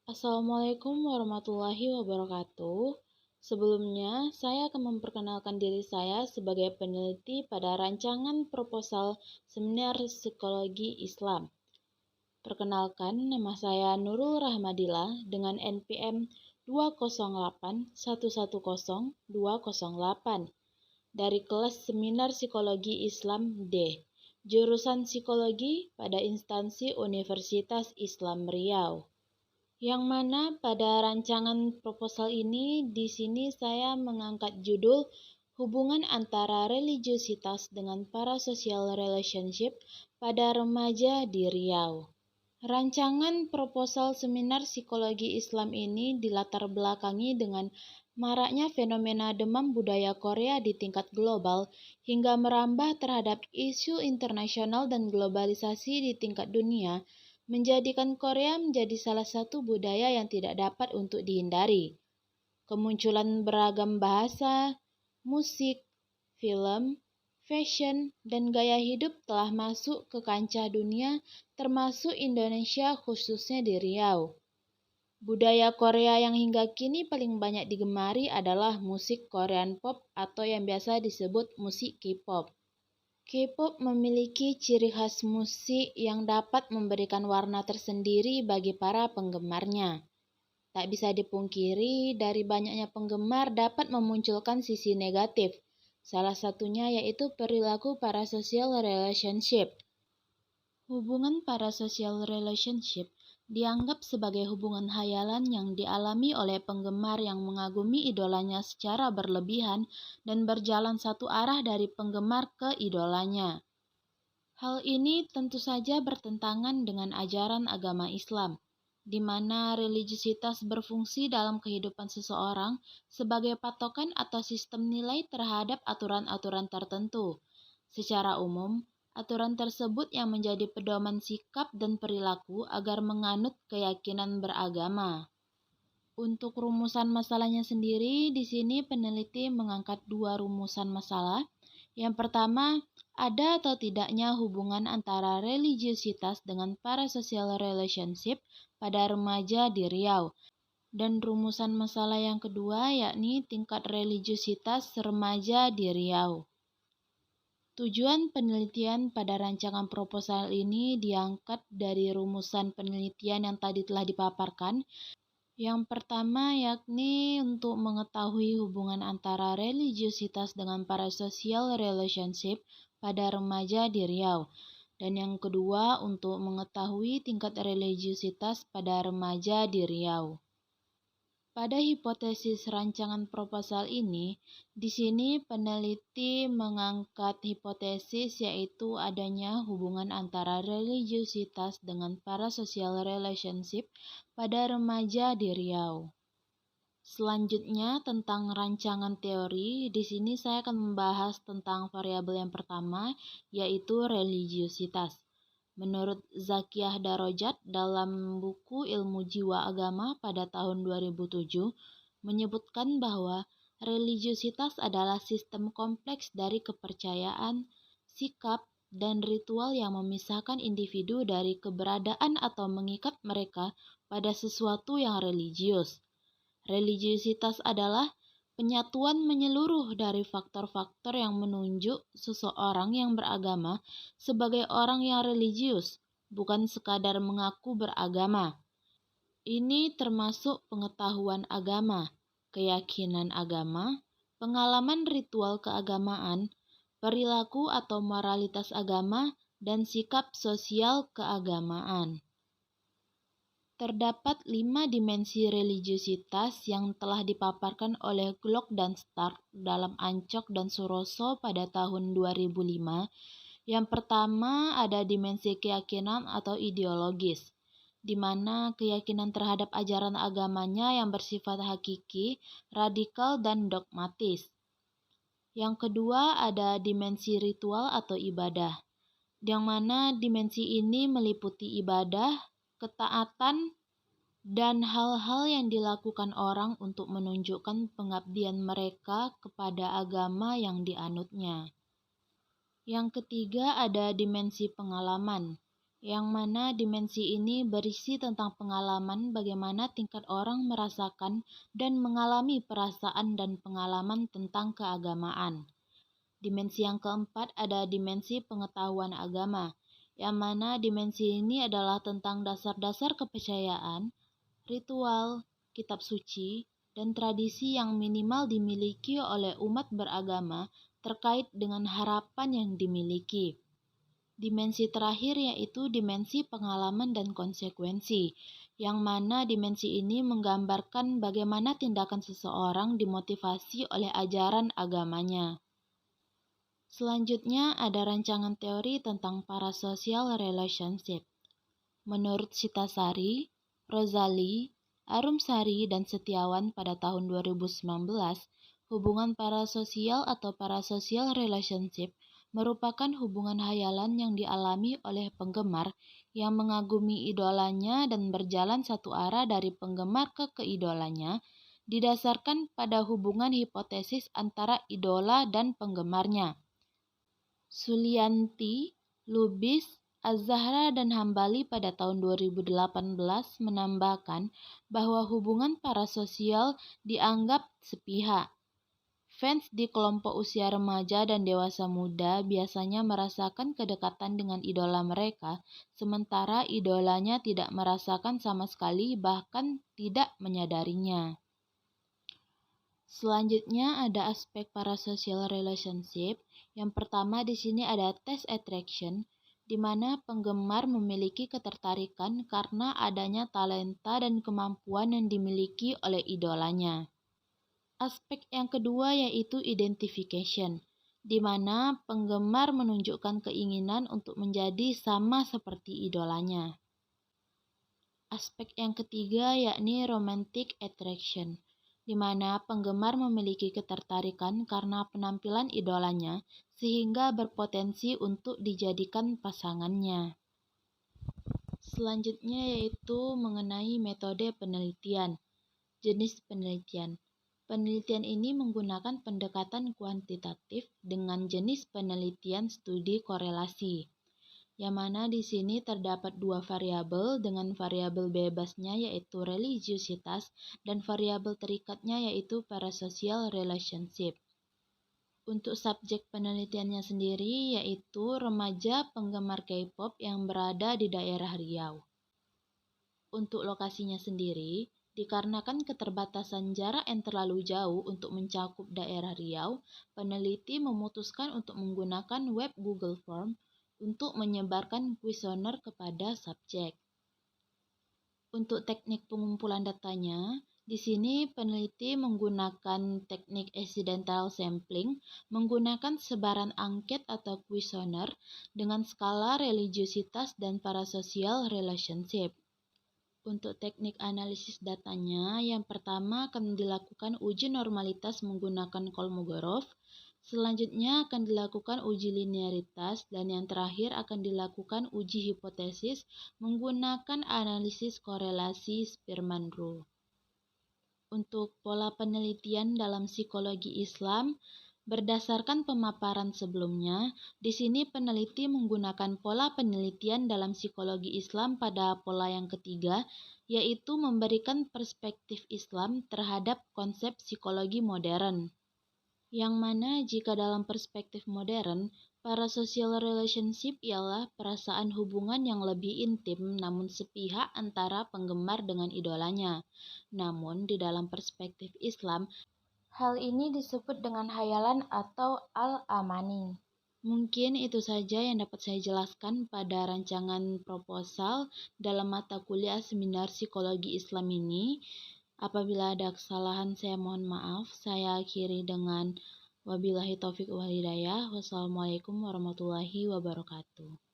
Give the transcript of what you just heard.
Assalamualaikum warahmatullahi wabarakatuh. Sebelumnya, saya akan memperkenalkan diri saya sebagai peneliti pada rancangan proposal Seminar Psikologi Islam. Perkenalkan, nama saya Nurul Rahmadila dengan NPM 208110208 dari kelas Seminar Psikologi Islam D, jurusan Psikologi pada instansi Universitas Islam Riau. Yang mana pada rancangan proposal ini, di sini saya mengangkat judul hubungan antara religiusitas dengan parasocial relationship pada remaja di Riau. Rancangan proposal seminar psikologi Islam ini dilatar belakangi dengan maraknya fenomena demam budaya Korea di tingkat global hingga merambah terhadap isu internasional dan globalisasi di tingkat dunia, menjadikan Korea menjadi salah satu budaya yang tidak dapat untuk dihindari. Kemunculan beragam bahasa, musik, film, fashion, dan gaya hidup telah masuk ke kancah dunia, termasuk Indonesia khususnya di Riau. Budaya Korea yang hingga kini paling banyak digemari adalah musik Korean pop atau yang biasa disebut musik K-pop. K-pop memiliki ciri khas musik yang dapat memberikan warna tersendiri bagi para penggemarnya. Tak bisa dipungkiri, dari banyaknya penggemar dapat memunculkan sisi negatif. Salah satunya yaitu perilaku parasocial relationship. Hubungan parasocial relationship dianggap sebagai hubungan hayalan yang dialami oleh penggemar yang mengagumi idolanya secara berlebihan dan berjalan satu arah dari penggemar ke idolanya. Hal ini tentu saja bertentangan dengan ajaran agama Islam, di mana religiusitas berfungsi dalam kehidupan seseorang sebagai patokan atau sistem nilai terhadap aturan-aturan tertentu. Secara umum, aturan tersebut yang menjadi pedoman sikap dan perilaku agar menganut keyakinan beragama. Untuk rumusan masalahnya sendiri, di sini peneliti mengangkat dua rumusan masalah. Yang pertama, ada atau tidaknya hubungan antara religiusitas dengan parasocial relationship pada remaja di Riau. Dan rumusan masalah yang kedua yakni tingkat religiusitas remaja di Riau. Tujuan penelitian pada rancangan proposal ini diangkat dari rumusan penelitian yang tadi telah dipaparkan. Yang pertama yakni untuk mengetahui hubungan antara religiusitas dengan parasocial relationship pada remaja di Riau. Dan yang kedua untuk mengetahui tingkat religiusitas pada remaja di Riau. Pada hipotesis rancangan proposal ini, di sini peneliti mengangkat hipotesis yaitu adanya hubungan antara religiusitas dengan parasocial relationship pada remaja di Riau. Selanjutnya tentang rancangan teori, di sini saya akan membahas tentang variabel yang pertama yaitu religiusitas. Menurut Zakiyah Darajat dalam buku Ilmu Jiwa Agama pada tahun 2007 menyebutkan bahwa religiusitas adalah sistem kompleks dari kepercayaan, sikap, dan ritual yang memisahkan individu dari keberadaan atau mengikat mereka pada sesuatu yang religius. Religiusitas adalah penyatuan menyeluruh dari faktor-faktor yang menunjuk seseorang yang beragama sebagai orang yang religius, bukan sekadar mengaku beragama. Ini termasuk pengetahuan agama, keyakinan agama, pengalaman ritual keagamaan, perilaku atau moralitas agama, dan sikap sosial keagamaan. Terdapat 5 dimensi religiusitas yang telah dipaparkan oleh Glock dan Stark dalam Ancok dan Suroso pada tahun 2005. Yang pertama ada dimensi keyakinan atau ideologis, di mana keyakinan terhadap ajaran agamanya yang bersifat hakiki, radikal, dan dogmatis. Yang kedua ada dimensi ritual atau ibadah, yang mana dimensi ini meliputi ibadah, ketaatan, dan hal-hal yang dilakukan orang untuk menunjukkan pengabdian mereka kepada agama yang dianutnya. Yang ketiga ada dimensi pengalaman, yang mana dimensi ini berisi tentang pengalaman bagaimana tingkat orang merasakan dan mengalami perasaan dan pengalaman tentang keagamaan. Dimensi yang keempat ada dimensi pengetahuan agama, yang mana dimensi ini adalah tentang dasar-dasar kepercayaan, ritual, kitab suci, dan tradisi yang minimal dimiliki oleh umat beragama terkait dengan harapan yang dimiliki. Dimensi terakhir yaitu dimensi pengalaman dan konsekuensi, yang mana dimensi ini menggambarkan bagaimana tindakan seseorang dimotivasi oleh ajaran agamanya. Selanjutnya ada rancangan teori tentang parasocial relationship. Menurut Sitasari, Rozali, Arumsari, dan Setiawan pada tahun 2019, hubungan parasosial atau parasocial relationship merupakan hubungan hayalan yang dialami oleh penggemar yang mengagumi idolanya dan berjalan satu arah dari penggemar ke keidolanya, didasarkan pada hubungan hipotesis antara idola dan penggemarnya. Sulianti, Lubis, Az-Zahra, dan Hambali pada tahun 2018 menambahkan bahwa hubungan parasosial dianggap sepihak. Fans di kelompok usia remaja dan dewasa muda biasanya merasakan kedekatan dengan idola mereka, sementara idolanya tidak merasakan sama sekali, bahkan tidak menyadarinya. Selanjutnya ada aspek parasocial relationship. Yang pertama di sini ada test attraction, di mana penggemar memiliki ketertarikan karena adanya talenta dan kemampuan yang dimiliki oleh idolanya. Aspek yang kedua yaitu identification, di mana penggemar menunjukkan keinginan untuk menjadi sama seperti idolanya. Aspek yang ketiga yakni romantic attraction, di mana penggemar memiliki ketertarikan karena penampilan idolanya sehingga berpotensi untuk dijadikan pasangannya. Selanjutnya yaitu mengenai metode penelitian. Jenis penelitian. Penelitian ini menggunakan pendekatan kuantitatif dengan jenis penelitian studi korelasi, yang mana di sini terdapat dua variabel dengan variabel bebasnya yaitu religiusitas dan variabel terikatnya yaitu parasocial relationship. Untuk subjek penelitiannya sendiri yaitu remaja penggemar K-pop yang berada di daerah Riau. Untuk lokasinya sendiri, dikarenakan keterbatasan jarak yang terlalu jauh untuk mencakup daerah Riau, peneliti memutuskan untuk menggunakan web Google Form untuk menyebarkan kuesioner kepada subjek. Untuk teknik pengumpulan datanya, di sini peneliti menggunakan teknik accidental sampling, menggunakan sebaran angket atau kuesioner dengan skala religiusitas dan parasocial relationship. Untuk teknik analisis datanya, yang pertama akan dilakukan uji normalitas menggunakan Kolmogorov, selanjutnya akan dilakukan uji linearitas, dan yang terakhir akan dilakukan uji hipotesis menggunakan analisis korelasi Spearman-Rule. Untuk pola penelitian dalam psikologi Islam, berdasarkan pemaparan sebelumnya, di sini peneliti menggunakan pola penelitian dalam psikologi Islam pada pola yang ketiga, yaitu memberikan perspektif Islam terhadap konsep psikologi modern. Yang mana jika dalam perspektif modern, parasocial relationship ialah perasaan hubungan yang lebih intim namun sepihak antara penggemar dengan idolanya. Namun di dalam perspektif Islam, hal ini disebut dengan hayalan atau al-amani. Mungkin itu saja yang dapat saya jelaskan pada rancangan proposal dalam mata kuliah seminar psikologi Islam ini. Apabila ada kesalahan saya mohon maaf. Saya akhiri dengan wabillahi taufik wal hidayah. Wassalamualaikum warahmatullahi wabarakatuh.